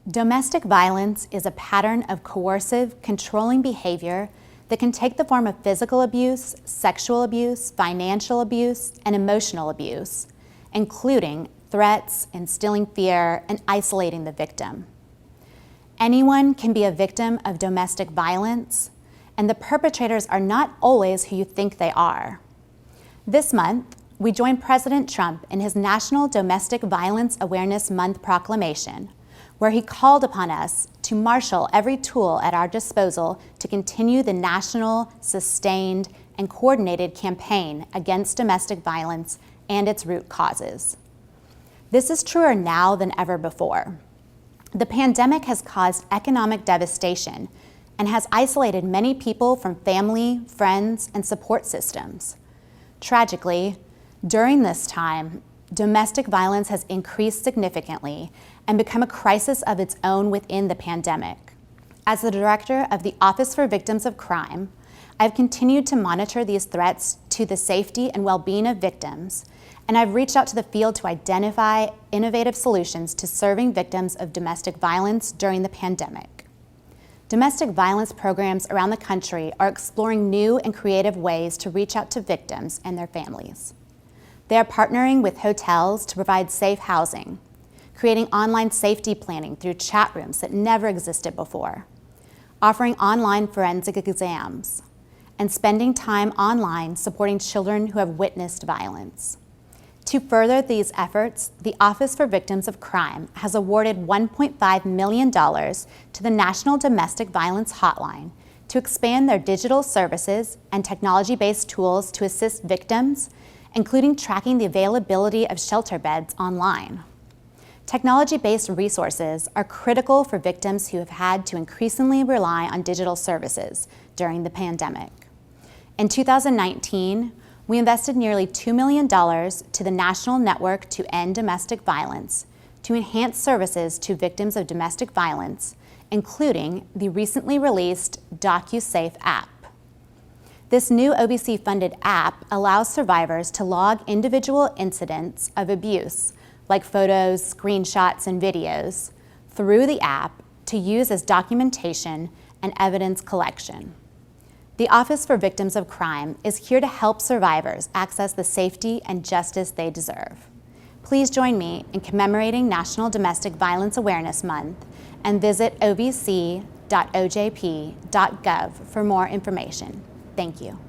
Domestic violence is a pattern of coercive, controlling behavior that can take the form of physical abuse, sexual abuse, financial abuse, and emotional abuse, including threats, instilling fear, and isolating the victim. Anyone can be a victim of domestic violence, and the perpetrators are not always who you think they are. This month, we joined President Trump in his National Domestic Violence Awareness Month proclamation, where he called upon us to marshal every tool at our disposal to continue the national, sustained, and coordinated campaign against domestic violence and its root causes. This is truer now than ever before. The pandemic has caused economic devastation and has isolated many people from family, friends, and support systems. Tragically, during this time, domestic violence has increased significantly and become a crisis of its own within the pandemic. As the director of the Office for Victims of Crime, I've continued to monitor these threats to the safety and well-being of victims, and I've reached out to the field to identify innovative solutions to serving victims of domestic violence during the pandemic. Domestic violence programs around the country are exploring new and creative ways to reach out to victims and their families. They are partnering with hotels to provide safe housing, creating online safety planning through chat rooms that never existed before, offering online forensic exams, and spending time online supporting children who have witnessed violence. To further these efforts, the Office for Victims of Crime has awarded $1.5 million to the National Domestic Violence Hotline to expand their digital services and technology-based tools to assist victims, including tracking the availability of shelter beds online. Technology-based resources are critical for victims who have had to increasingly rely on digital services during the pandemic. In 2019, we invested nearly $2 million to the National Network to End Domestic Violence to enhance services to victims of domestic violence, including the recently released DocuSafe app. This new OVC-funded app allows survivors to log individual incidents of abuse, like photos, screenshots, and videos, through the app to use as documentation and evidence collection. The Office for Victims of Crime is here to help survivors access the safety and justice they deserve. Please join me in commemorating National Domestic Violence Awareness Month and visit ovc.ojp.gov for more information. Thank you.